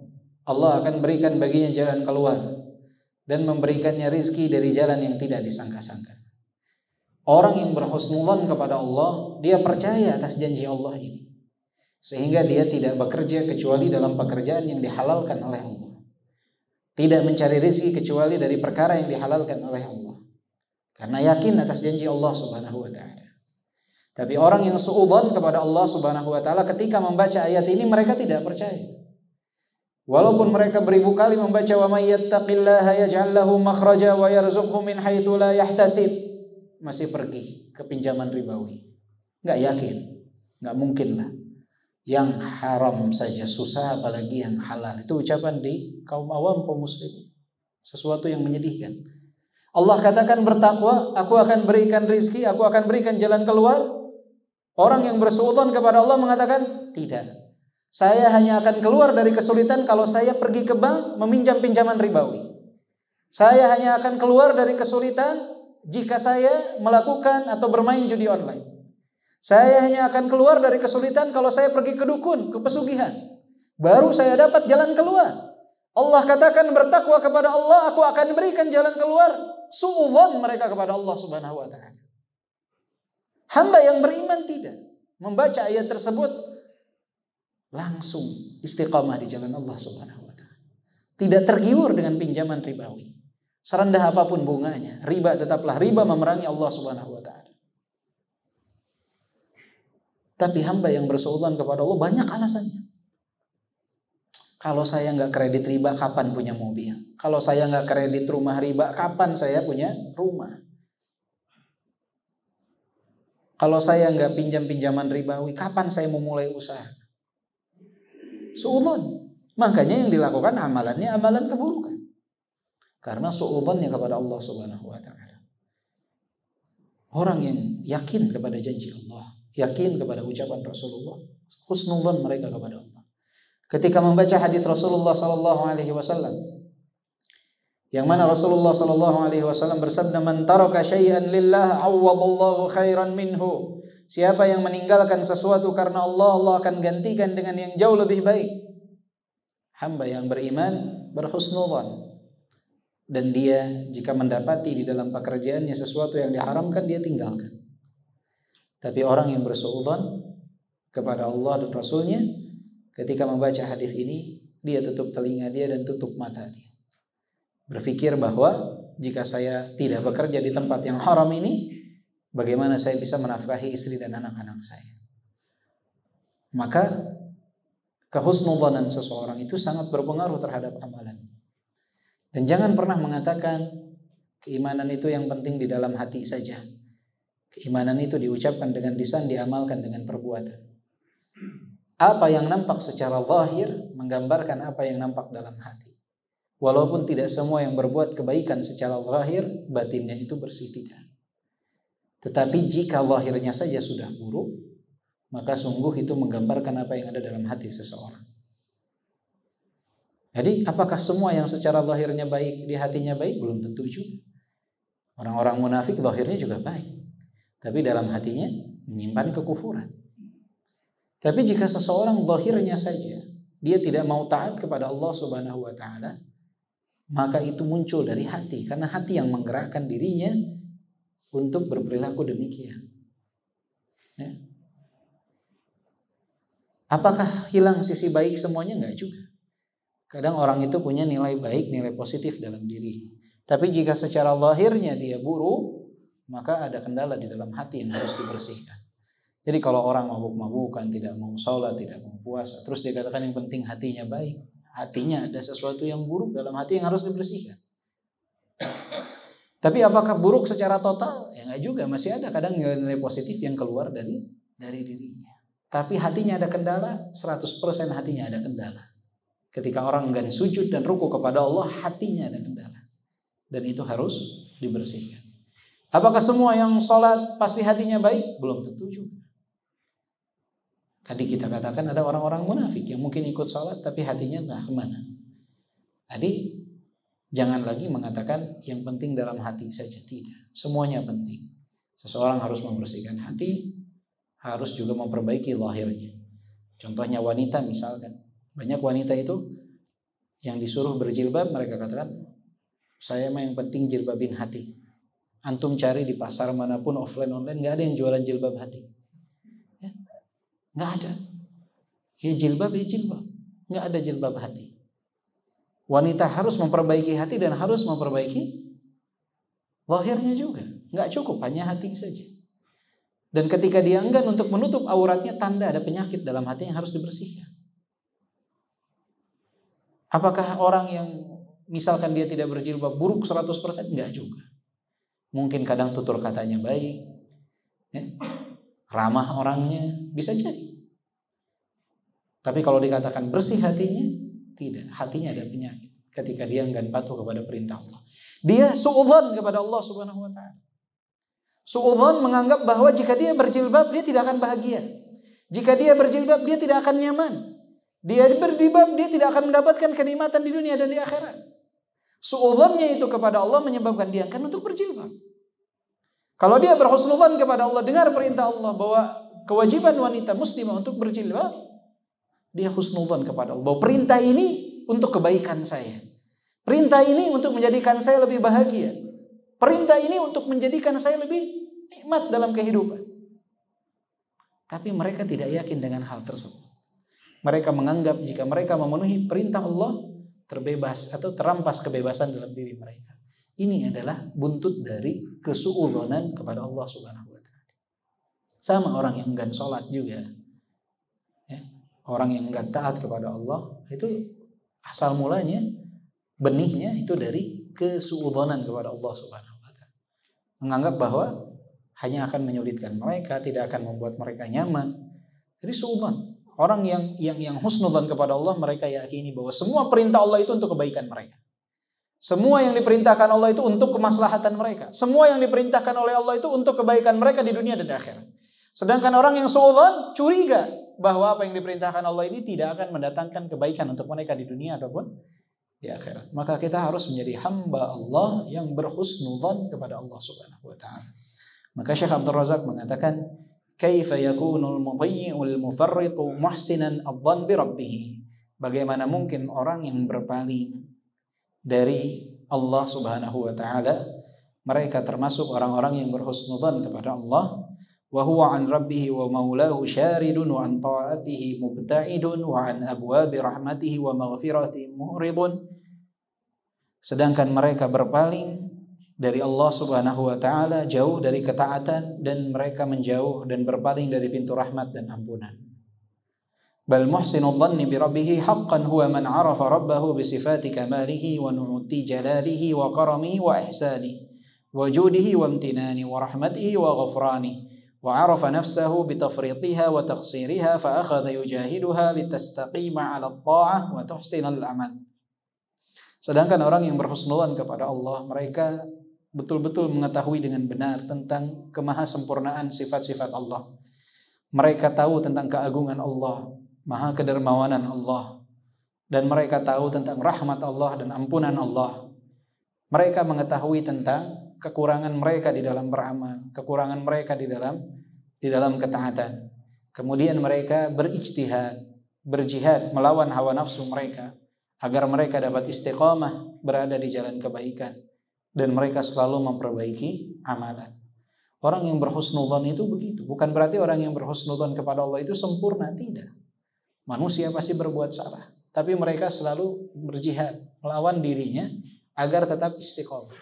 Allah akan berikan baginya jalan keluar dan memberikannya rizki dari jalan yang tidak disangka-sangka. Orang yang berhusnudzan kepada Allah, dia percaya atas janji Allah ini, sehingga dia tidak bekerja kecuali dalam pekerjaan yang dihalalkan oleh Allah. Tidak mencari rezeki kecuali dari perkara yang dihalalkan oleh Allah, karena yakin atas janji Allah Subhanahu wa taala. Tapi orang yang suudzon kepada Allah Subhanahu wa taala, ketika membaca ayat ini mereka tidak percaya. Walaupun mereka beribu kali membaca wa may yattaqillaha yaj'al lahu makhraja wa yarzuqhu min haitsu la yahtasib, masih pergi ke pinjaman ribawi. Enggak yakin, enggak mungkin lah. Yang haram saja susah, apalagi yang halal. Itu ucapan di kaum awam, kaum muslim. Sesuatu yang menyedihkan. Allah katakan bertakwa, aku akan berikan rizki, aku akan berikan jalan keluar. Orang yang bersuudzon kepada Allah mengatakan, tidak. Saya hanya akan keluar dari kesulitan kalau saya pergi ke bank meminjam pinjaman ribawi. Saya hanya akan keluar dari kesulitan jika saya melakukan atau bermain judi online. Saya hanya akan keluar dari kesulitan kalau saya pergi ke dukun, ke pesugihan. Baru saya dapat jalan keluar. Allah katakan bertakwa kepada Allah, aku akan berikan jalan keluar. Suudzon mereka kepada Allah Subhanahu wa taala. Hamba yang beriman tidak membaca ayat tersebut langsung istiqamah di jalan Allah Subhanahu wa taala. Tidak tergiur dengan pinjaman ribawi. Serendah apapun bunganya, riba tetaplah riba, memerangi Allah Subhanahu wa taala. Tapi hamba yang bersuudzon kepada Allah banyak alasannya. Kalau saya nggak kredit riba, kapan punya mobil? Kalau saya nggak kredit rumah riba, kapan saya punya rumah? Kalau saya nggak pinjam pinjaman ribawi, kapan saya mau mulai usaha? Suudzon. Makanya yang dilakukan amalannya amalan keburukan. Karena suudzonnya kepada Allah Subhanahu wa taala. Orang yang yakin kepada janji Allah, yakin kepada ucapan Rasulullah, husnudzon mereka kepada Allah. Ketika membaca hadis Rasulullah sallallahu alaihi wasallam, yang mana Rasulullah sallallahu alaihi wasallam bersabda, "Man taraka syai'an lillah 'awwadallahu khairan minhu." Siapa yang meninggalkan sesuatu karena Allah, Allah akan gantikan dengan yang jauh lebih baik. Hamba yang beriman berhusnudzon, dan dia jika mendapati di dalam pekerjaannya sesuatu yang diharamkan, dia tinggalkan. Tapi orang yang bersuudzon kepada Allah dan Rasulnya, ketika membaca hadis ini, dia tutup telinga dia dan tutup mata dia. Berpikir bahwa jika saya tidak bekerja di tempat yang haram ini, bagaimana saya bisa menafkahi istri dan anak-anak saya? Maka Kehusnudzan seseorang itu sangat berpengaruh terhadap amalan. Dan jangan pernah mengatakan keimanan itu yang penting di dalam hati saja. Keimanan itu diucapkan dengan lisan, diamalkan dengan perbuatan. Apa yang nampak secara zahir menggambarkan apa yang nampak dalam hati. Walaupun tidak semua yang berbuat kebaikan secara zahir, batinnya itu bersih, tidak. Tetapi jika zahirnya saja sudah buruk, maka sungguh itu menggambarkan apa yang ada dalam hati seseorang. Jadi apakah semua yang secara zahirnya baik di hatinya baik? Belum tentu juga. Orang-orang munafik zahirnya juga baik, tapi dalam hatinya menyimpan kekufuran. Tapi jika seseorang zahirnya saja dia tidak mau taat kepada Allah Subhanahu wa taala, maka itu muncul dari hati, karena hati yang menggerakkan dirinya untuk berperilaku demikian. Ya. Apakah hilang sisi baik semuanya? Enggak juga. Kadang orang itu punya nilai baik, nilai positif dalam diri. Tapi jika secara lahirnya dia buruk, maka ada kendala di dalam hati yang harus dibersihkan. Jadi kalau orang mabuk-mabukan, tidak mau sholat, tidak mau puasa, terus dia katakan yang penting hatinya baik, hatinya ada sesuatu yang buruk dalam hati yang harus dibersihkan. Tapi apakah buruk secara total? Ya enggak juga, masih ada kadang nilai-nilai positif yang keluar dari dirinya. Tapi hatinya ada kendala, 100% hatinya ada kendala. Ketika orang enggan sujud dan ruku kepada Allah, hatinya ada kendala. Dan itu harus dibersihkan. Apakah semua yang sholat pasti hatinya baik? Belum tentu juga. Tadi kita katakan ada orang-orang munafik yang mungkin ikut sholat tapi hatinya entah kemana. Jadi jangan lagi mengatakan yang penting dalam hati saja, tidak. Semuanya penting. Seseorang harus membersihkan hati, harus juga memperbaiki lahirnya. Contohnya wanita misalkan. Banyak wanita itu yang disuruh berjilbab, mereka katakan, saya mah yang penting jilbabin hati. Antum cari di pasar manapun, offline, online, gak ada yang jualan jilbab hati. Ya, gak ada. Ya jilbab, gak ada jilbab hati. Wanita harus memperbaiki hati dan harus memperbaiki lahirnya juga. Gak cukup hanya hati saja. Dan ketika dia enggan untuk menutup auratnya, tanda ada penyakit dalam hati yang harus dibersihkan. Apakah orang yang misalkan dia tidak berjilbab buruk 100%? Enggak juga. Mungkin kadang tutur katanya baik, ya, ramah orangnya, bisa jadi. Tapi kalau dikatakan bersih hatinya, tidak. Hatinya ada penyakit ketika dia enggan patuh kepada perintah Allah. Dia suudzon kepada Allah Subhanahu wa taala. Suudzon menganggap bahwa jika dia berjilbab dia tidak akan bahagia. Jika dia berjilbab dia tidak akan nyaman. Dia berjilbab dia tidak akan mendapatkan kenikmatan di dunia dan di akhirat. Suudzonnya itu kepada Allah menyebabkan dia enggan untuk berjilbab. Kalau dia berhusnudzon kepada Allah, dengar perintah Allah bahwa kewajiban wanita muslimah untuk berjilbab, dia husnudzon kepada Allah bahwa perintah ini untuk kebaikan saya. Perintah ini untuk menjadikan saya lebih bahagia. Perintah ini untuk menjadikan saya lebih nikmat dalam kehidupan. Tapi mereka tidak yakin dengan hal tersebut. Mereka menganggap jika mereka memenuhi perintah Allah, terbebas atau terampas kebebasan dalam diri mereka. Ini adalah buntut dari kesuudzonan kepada Allah Subhanahu wa taala. Sama orang yang enggan sholat juga. Ya, orang yang enggan taat kepada Allah, itu asal mulanya benihnya itu dari kesuudzonan kepada Allah Subhanahu wa taala. Menganggap bahwa hanya akan menyulitkan mereka, tidak akan membuat mereka nyaman. Jadi suudzon. Orang yang husnudzon kepada Allah, mereka yakini bahwa semua perintah Allah itu untuk kebaikan mereka. Semua yang diperintahkan Allah itu untuk kemaslahatan mereka. Semua yang diperintahkan oleh Allah itu untuk kebaikan mereka di dunia dan di akhirat. Sedangkan orang yang suudzon curiga bahwa apa yang diperintahkan Allah ini tidak akan mendatangkan kebaikan untuk mereka di dunia ataupun di akhirat. Maka kita harus menjadi hamba Allah yang berhusnudzon kepada Allah Subhanahu wa taala. Maka Syekh Abdul Razak mengatakan, kaifa yakunul mudayyi'ul mufarritu muhsinan adh-dhann bi rabbih? Bagaimana mungkin orang yang berpaling dari Allah Subhanahu wa taala, mereka termasuk orang-orang yang berhusnudzan kepada Allah, wa huwa an rabbih wa maulahu syaridun wa an ta'atihi mubta'idun wa an abwabi rahmatihi wa maghfiratihi mu'ridun. Sedangkan mereka berpaling dari Allah Subhanahu wa taala, jauh dari ketaatan, dan mereka menjauh dan berpaling dari pintu rahmat dan ampunan. Bal muhsinul dhanni bi rabbih haqqan huwa man 'arafa rabbahu bi sifati kamalihi wa nu'ti jalalihi wa karamihi wa ihsanihi wa judihi wa imtinani wa rahmatihi wa ghufranihi wa 'arafa nafsahu bi tafriqiha wa taqsiriha fa akhadha yujahiduha litastaqima 'ala at-tha'ah wa tuhsinal amal. Sedangkan orang yang berhusnudzan kepada Allah, mereka betul-betul mengetahui dengan benar tentang kemahasempurnaan sifat-sifat Allah. Mereka tahu tentang keagungan Allah, maha kedermawanan Allah, dan mereka tahu tentang rahmat Allah dan ampunan Allah. Mereka mengetahui tentang kekurangan mereka di dalam beramal, kekurangan mereka di dalam ketaatan. Kemudian mereka berijtihad, berjihad melawan hawa nafsu mereka agar mereka dapat istiqamah berada di jalan kebaikan, dan mereka selalu memperbaiki amalan. Orang yang berhusnudzon itu begitu. Bukan berarti orang yang berhusnudzon kepada Allah itu sempurna, tidak. Manusia pasti berbuat salah, tapi mereka selalu berjihad melawan dirinya agar tetap istiqomah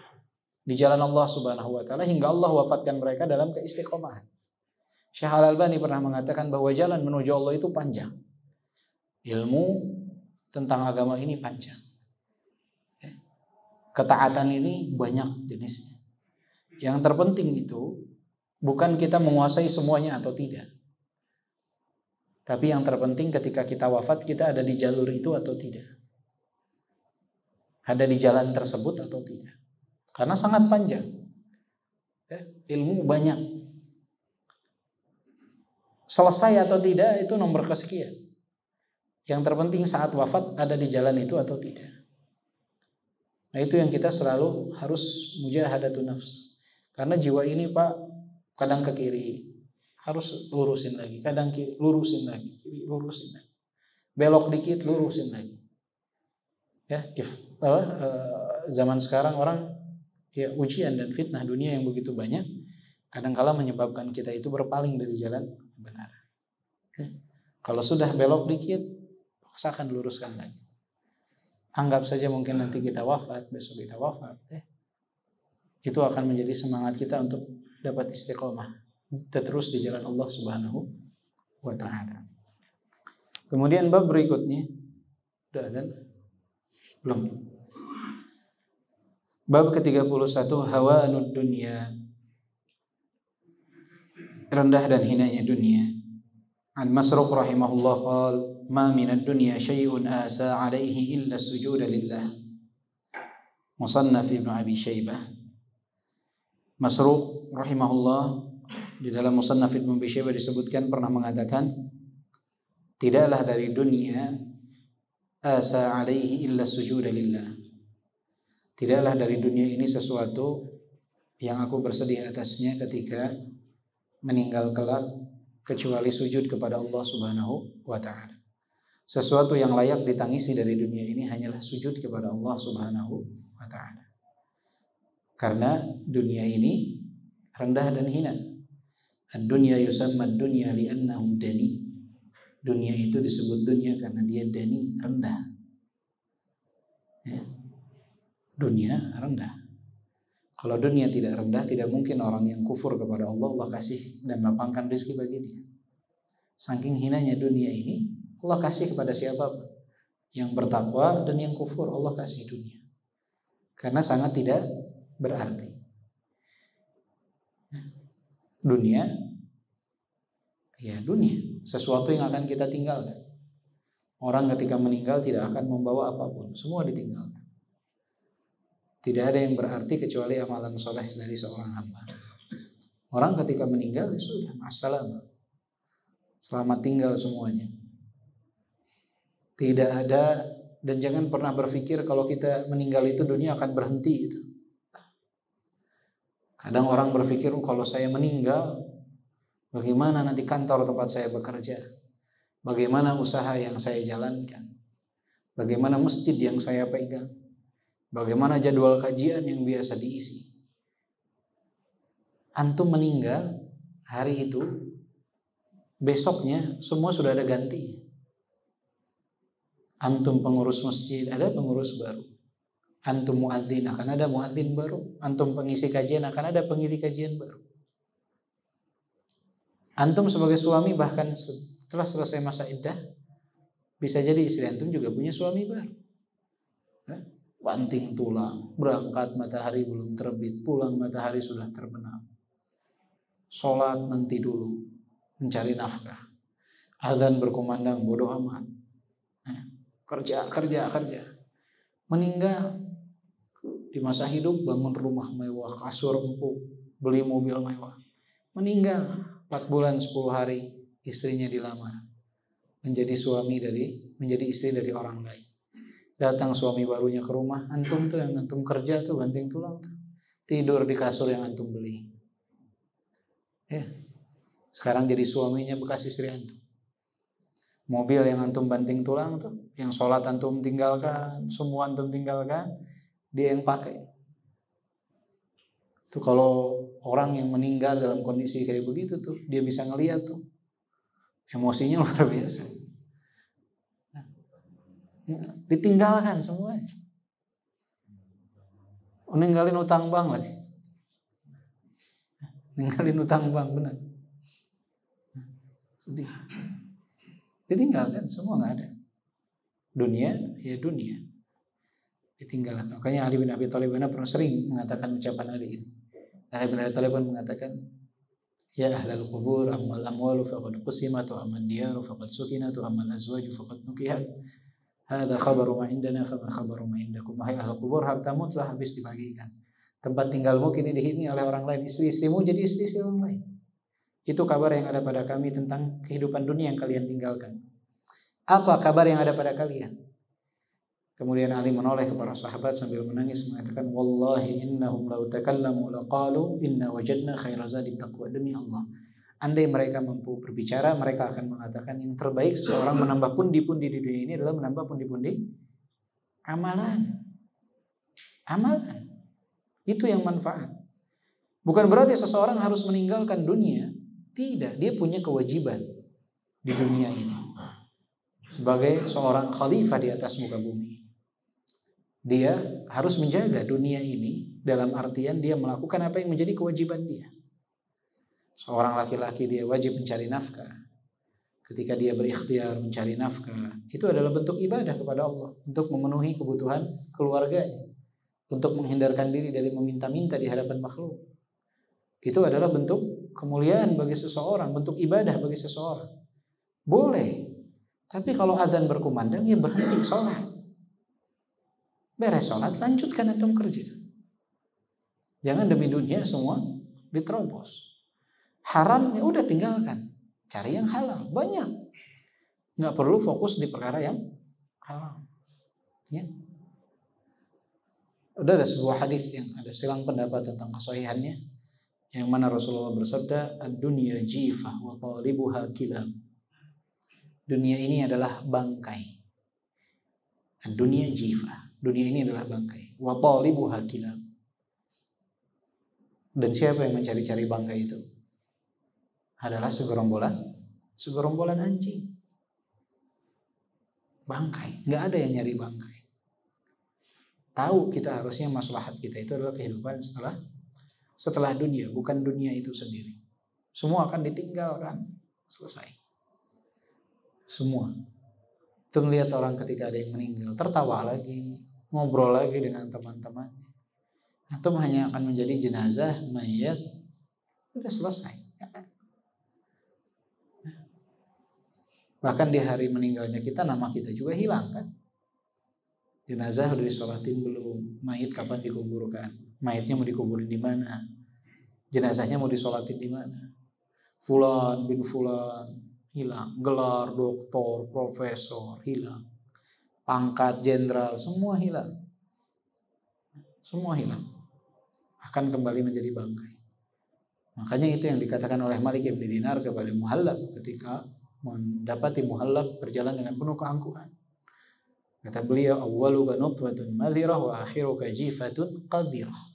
di jalan Allah Subhanahu wa taala hingga Allah wafatkan mereka dalam keistiqomahan. Syekh Al-Albani pernah mengatakan bahwa jalan menuju Allah itu panjang. Ilmu tentang agama ini panjang. Ketaatan ini banyak jenisnya. Yang terpenting itu bukan kita menguasai semuanya atau tidak, tapi yang terpenting ketika kita wafat, kita ada di jalur itu atau tidak, ada di jalan tersebut atau tidak. Karena sangat panjang, ilmu banyak. Selesai atau tidak itu nomor kesekian. Yang terpenting saat wafat ada di jalan itu atau tidak. Nah, itu yang kita selalu harus mujahadatun nafs. Karena jiwa ini Pak, kadang ke kiri, harus lurusin lagi, kadang kiri, lurusin lagi, kiri, lurusin lagi, belok dikit, lurusin lagi. Ya, zaman sekarang orang ya ujian dan fitnah dunia yang begitu banyak, kadang-kala menyebabkan kita itu berpaling dari jalan benar. Kalau sudah belok dikit, paksakan luruskan lagi. Anggap saja mungkin nanti kita wafat, besok kita wafat, itu akan menjadi semangat kita untuk dapat istiqomah terus di jalan Allah Subhanahu wa taala. Kemudian bab berikutnya, udah ada? Belum. Bab ke-31, hawanud dunya, rendah dan hinanya dunia. An Masruq rahimahullah qala ma minad dunya syai'un asa 'alaihi illa as-sujuda lillah. Musannaf Ibnu Abi Syaibah. Masruq rahimahullah di dalam Musannaf Ibnu Abi Syaibah disebutkan pernah mengatakan, tidaklah dari dunia asa 'alaihi illa as-sujuda lillah. Tidaklah dari dunia ini sesuatu yang aku bersedih atasnya ketika meninggal kelak kecuali sujud kepada Allah Subhanahu wa taala. Sesuatu yang layak ditangisi dari dunia ini hanyalah sujud kepada Allah Subhanahu wa taala. Karena dunia ini rendah dan hina. Ad-dunya yusamma ad-dunya li'annahu dani. Dunia itu disebut dunia karena dia dani, rendah. Ya. Dunia rendah. Kalau dunia tidak rendah, tidak mungkin orang yang kufur kepada Allah, Allah kasih dan lapangkan rezeki bagi dia. Saking hinanya dunia ini, Allah kasih kepada siapapun. Yang bertakwa dan yang kufur, Allah kasih dunia. Karena sangat tidak berarti. Dunia, ya dunia, sesuatu yang akan kita tinggalkan. Orang ketika meninggal tidak akan membawa apapun, semua ditinggalkan. Tidak ada yang berarti kecuali amalan soleh dari seorang hamba. Orang ketika meninggal ya sudah, assalam, selamat tinggal semuanya. Tidak ada, dan jangan pernah berpikir kalau kita meninggal itu dunia akan berhenti gitu. Kadang orang berpikir, kalau saya meninggal, bagaimana nanti kantor tempat saya bekerja? Bagaimana usaha yang saya jalankan? Bagaimana masjid yang saya pegang? Bagaimana jadwal kajian yang biasa diisi? Antum meninggal, hari itu, besoknya semua sudah ada ganti. Antum pengurus masjid, ada pengurus baru. Antum muadzin, akan ada muadzin baru. Antum pengisi kajian, akan ada pengisi kajian baru. Antum sebagai suami bahkan setelah selesai masa iddah, Bisa jadi istri antum juga punya suami baru. Banting tulang, berangkat matahari belum terbit, pulang matahari sudah terbenam. Sholat nanti dulu, mencari nafkah. Adzan berkumandang, bodoh amat. Kerja. Meninggal di masa hidup bangun rumah mewah, kasur empuk, beli mobil mewah. Meninggal 4 bulan 10 hari istrinya dilamar. Menjadi istri dari orang lain. Datang suami barunya ke rumah, antum tuh yang antum kerja tuh banting tulang tuh. Tidur di kasur yang antum beli. Ya. Sekarang jadi suaminya bekas istri antum. Mobil yang antum banting tulang tuh, yang sholat antum tinggalkan, semua antum tinggalkan, dia yang pakai. Tuh kalau orang yang meninggal dalam kondisi kayak begitu tuh, dia bisa ngelihat tuh. Emosinya luar biasa. Ditinggalkan semuanya. Ninggalin utang bank lagi. Ninggalin utang bank, benar. Sedih. Ditinggalkan, semua nggak ada. Dunia, ya dunia. Ditinggalkan. Makanya Ali bin Abi Thalib pernah sering mengatakan ucapan Ali ini. Ali bin Abi Thalib mengatakan, ya ahlal qubur ammal amwalu faqad qusimat wa amman diyaru faqad sukinat wa ammal azwaju faqad nukihat. Hadza khabaru ma indana fama khabaru ma indakum. Wahai ahlul kubur, hartamu telah habis dibagikan. Tempat tinggalmu kini dihuni oleh orang lain. Istri-istrimu jadi istri-istri orang lain. Itu kabar yang ada pada kami tentang kehidupan dunia yang kalian tinggalkan. Apa kabar yang ada pada kalian? Kemudian Ali menoleh ke para sahabat sambil menangis mengatakan, wallahi innahum law takallamu laqalu inna wajadna khaira zadi taqwa. Demi Allah, andai mereka mampu berbicara, mereka akan mengatakan yang terbaik seseorang menambah pundi-pundi di dunia ini adalah menambah pundi-pundi amalan. Amalan. Itu yang manfaat. Bukan berarti seseorang harus meninggalkan dunia. Tidak, dia punya kewajiban di dunia ini. Sebagai seorang khalifah di atas muka bumi. Dia harus menjaga dunia ini dalam artian dia melakukan apa yang menjadi kewajiban dia. Seorang laki-laki dia wajib mencari nafkah. Ketika dia berikhtiar mencari nafkah, itu adalah bentuk ibadah kepada Allah untuk memenuhi kebutuhan keluarganya, untuk menghindarkan diri dari meminta-minta di hadapan makhluk. Itu adalah bentuk kemuliaan bagi seseorang, bentuk ibadah bagi seseorang. Boleh. Tapi kalau azan berkumandang, ya berhenti sholat. Beres sholat, lanjutkan antum kerja. Jangan demi dunia semua diterobos. Haram ya udah tinggalkan, cari yang halal, banyak. Nggak perlu fokus di perkara yang haram. Ya. Udah ada sebuah hadis yang ada silang pendapat tentang kesahihannya, yang mana Rasulullah bersabda, ad-dunya jifah wa talibuha kilab. Dunia ini adalah bangkai. Ad-dunya jifah. Dunia ini adalah bangkai. Wa talibuha kilab. Dan siapa yang mencari-cari bangkai itu? Adalah segerombolan anjing. Bangkai, nggak ada yang nyari bangkai. Tahu kita harusnya maslahat kita itu adalah kehidupan setelah dunia, bukan dunia itu sendiri. Semua akan ditinggalkan, selesai. Semua. Itu melihat orang ketika ada yang meninggal, tertawa lagi, ngobrol lagi dengan teman-teman. Atau hanya akan menjadi jenazah, mayat, udah selesai. Bahkan di hari meninggalnya kita, nama kita juga hilang kan. Jenazah udah disolatin belum? Mayit kapan dikuburkan? Mayitnya mau dikuburin di mana? Jenazahnya mau disolatin di mana? Fulan bin Fulan hilang. Gelar doktor, profesor hilang. Pangkat jenderal semua hilang. Semua hilang. Akan kembali menjadi bangkai. Makanya itu yang dikatakan oleh Malik bin Dinar kepada Muhallab ketika mendapati Muhallab berjalan dengan penuh keangkuhan. Kata beliau, awwaluka nutfatun madhirah wa akhiruka jifatun qadhirah.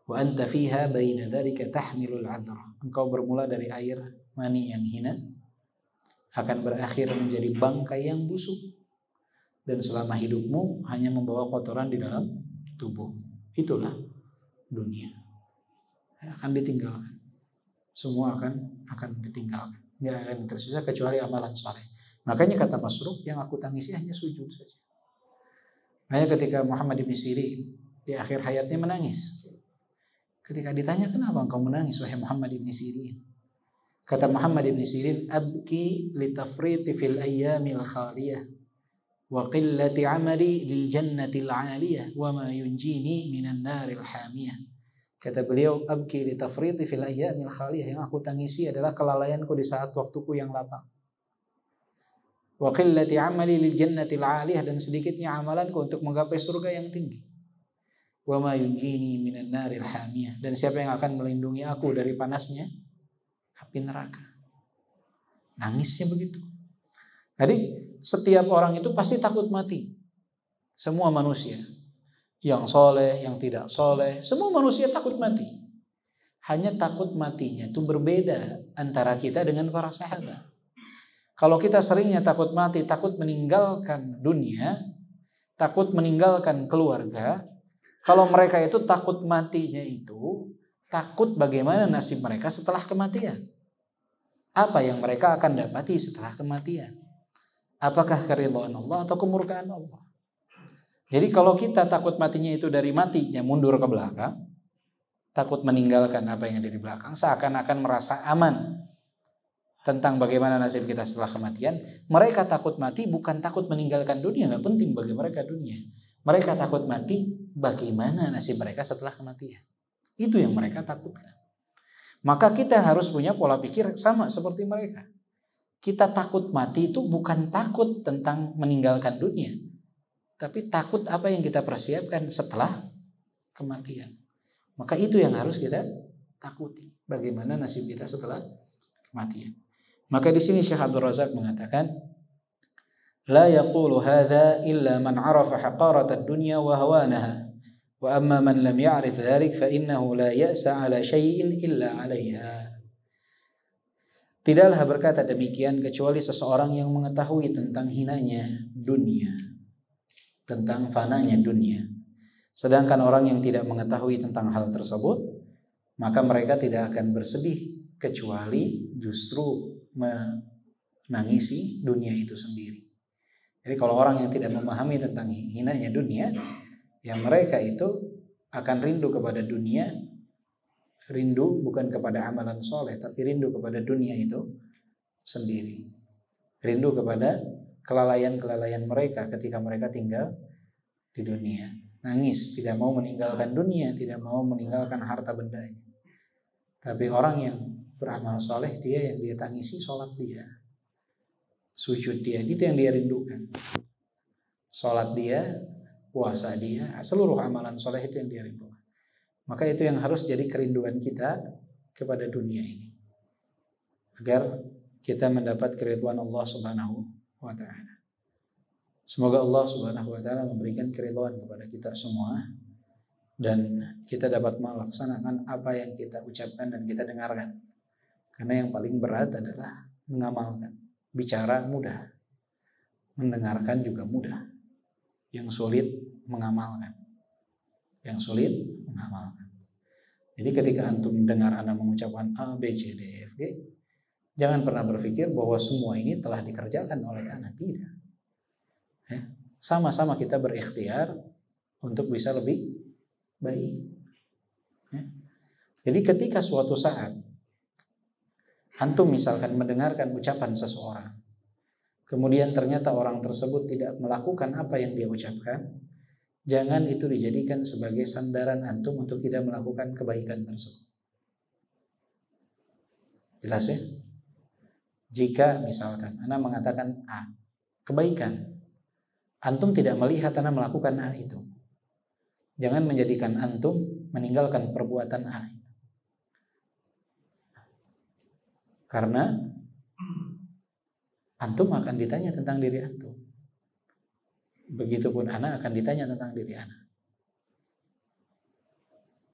Wa anta fiha baina dzalika tahmilul 'adhrah. Engkau bermula dari air mani yang hina, akan berakhir menjadi bangkai yang busuk. Dan selama hidupmu hanya membawa kotoran di dalam tubuh. Itulah dunia. Akan ditinggalkan. Semua akan ditinggalkan. Nggak akan tersisa kecuali amalan soleh. Makanya kata Masruq, yang aku tangisi hanya sujud saja. Makanya ketika Muhammad ibn Sirin di akhir hayatnya menangis. Ketika ditanya, kenapa engkau menangis wahai Muhammad ibn Sirin? Kata Muhammad ibn Sirin, abki litafriti fil ayyamil khaliyah wa qillati amali lil jannatil 'aliyah wa ma yunjini minan naril hamiyah. Kata beliau, abki litafriti fil ayyamil khaliyah, yang aku tangisi adalah kelalaianku di saat waktuku yang lapang. Wa qillati amali lil jannatil 'aliyah, dan sedikitnya amalanku untuk menggapai surga yang tinggi. Wa ma yunjini minan naril hamiyah, dan siapa yang akan melindungi aku dari panasnya api neraka. Nangisnya begitu. Jadi setiap orang itu pasti takut mati. Semua manusia, yang soleh, yang tidak soleh, semua manusia takut mati. Hanya takut matinya itu berbeda antara kita dengan para sahabat. Kalau kita seringnya takut mati, takut meninggalkan dunia, takut meninggalkan keluarga. Kalau mereka itu takut matinya itu takut bagaimana nasib mereka setelah kematian. Apa yang mereka akan dapati setelah kematian? Apakah keridhaan Allah atau kemurkaan Allah? Jadi kalau kita takut matinya itu dari matinya mundur ke belakang, takut meninggalkan apa yang ada di belakang, seakan-akan merasa aman tentang bagaimana nasib kita setelah kematian. Mereka takut mati bukan takut meninggalkan dunia, nggak penting bagi mereka dunia. Mereka takut mati bagaimana nasib mereka setelah kematian. Itu yang mereka takutkan. Maka kita harus punya pola pikir sama seperti mereka. Kita takut mati itu bukan takut tentang meninggalkan dunia, tapi takut apa yang kita persiapkan setelah kematian. Maka itu yang harus kita takuti. Bagaimana nasib kita setelah kematian. Maka di sini Syekh Abdul Razak mengatakan, la yaqulu hadza illa man 'arafa haqaratad dunya wa hawanaha. Wa amma man lam ya'rif dzalik fa innahu la ya'sa 'ala syai'in illa 'alaiha. Tidaklah berkata demikian kecuali seseorang yang mengetahui tentang hinanya dunia, tentang fananya dunia. Sedangkan orang yang tidak mengetahui tentang hal tersebut, maka mereka tidak akan bersedih kecuali justru menangisi dunia itu sendiri. Jadi kalau orang yang tidak memahami tentang hinanya dunia, yang mereka itu akan rindu kepada dunia, rindu bukan kepada amalan soleh, tapi rindu kepada dunia itu sendiri. Rindu kepada kelalaian-kelalaian mereka ketika mereka tinggal di dunia. Nangis, tidak mau meninggalkan dunia, tidak mau meninggalkan harta bendanya. Tapi orang yang beramal soleh, dia yang dia tangisi sholat dia, sujud dia, itu yang dia rindukan. Sholat dia, puasa dia, seluruh amalan soleh itu yang dia rindukan. Maka itu yang harus jadi kerinduan kita kepada dunia ini, agar kita mendapat keridhaan Allah Subhanahu wa ta'ala. Semoga Allah Subhanahu wa ta'ala memberikan keridhaan kepada kita semua, dan kita dapat melaksanakan apa yang kita ucapkan dan kita dengarkan. Karena yang paling berat adalah mengamalkan. Bicara mudah, mendengarkan juga mudah. Yang sulit mengamalkan. Yang sulit mengamalkan. Jadi ketika antum mendengar anak mengucapkan A, B, C, D, E, F, G, jangan pernah berpikir bahwa semua ini telah dikerjakan oleh anak. Tidak. Sama-sama kita berikhtiar untuk bisa lebih baik. Jadi ketika suatu saat antum misalkan mendengarkan ucapan seseorang, kemudian ternyata orang tersebut tidak melakukan apa yang dia ucapkan, jangan itu dijadikan sebagai sandaran antum untuk tidak melakukan kebaikan tersebut. Jelas ya? Jika misalkan Anda mengatakan A, kebaikan, antum tidak melihat Anda melakukan A itu, jangan menjadikan antum meninggalkan perbuatan A. Karena antum akan ditanya tentang diri antum. Begitupun anak akan ditanya tentang diri anak.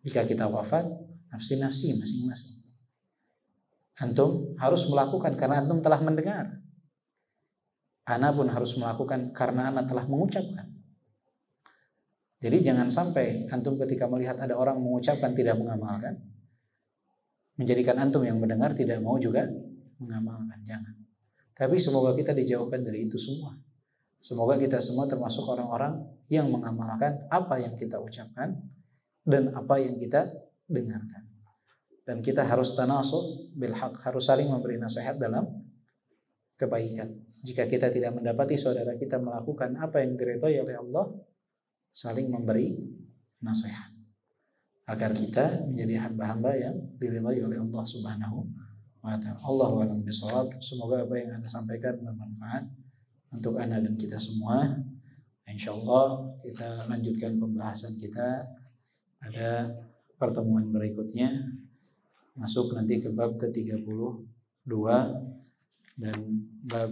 Jika kita wafat, nafsi-nafsi masing-masing. Antum harus melakukan karena antum telah mendengar. Anak pun harus melakukan karena anak telah mengucapkan. Jadi jangan sampai antum ketika melihat ada orang mengucapkan tidak mengamalkan, menjadikan antum yang mendengar tidak mau juga mengamalkan. Jangan. Tapi semoga kita dijauhkan dari itu semua. Semoga kita semua termasuk orang-orang yang mengamalkan apa yang kita ucapkan dan apa yang kita dengarkan. Dan kita harus tanasuh bil haq, harus saling memberi nasihat dalam kebaikan. Jika kita tidak mendapati saudara kita melakukan apa yang diridhai oleh Allah, saling memberi nasihat agar kita menjadi hamba-hamba yang diridhai oleh Allah Subhanahu wa ta'ala. Allahu a'lam bishawab. Semoga apa yang Anda sampaikan bermanfaat untuk Anda dan kita semua. Insyaallah kita lanjutkan pembahasan kita pada pertemuan berikutnya, masuk nanti ke bab ke-32 dan bab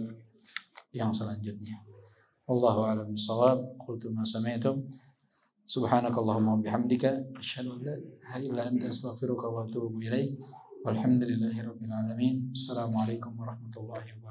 yang selanjutnya. Wallahu a'lam bishawab. Qultu ma sami'tum. Subhanakallahumma wa bihamdika asyhadu an la ilaha illa anta astaghfiruka wa atubu ilaik. Walhamdulillahirabbil alamin. Assalamualaikum warahmatullahi wabarakatuh.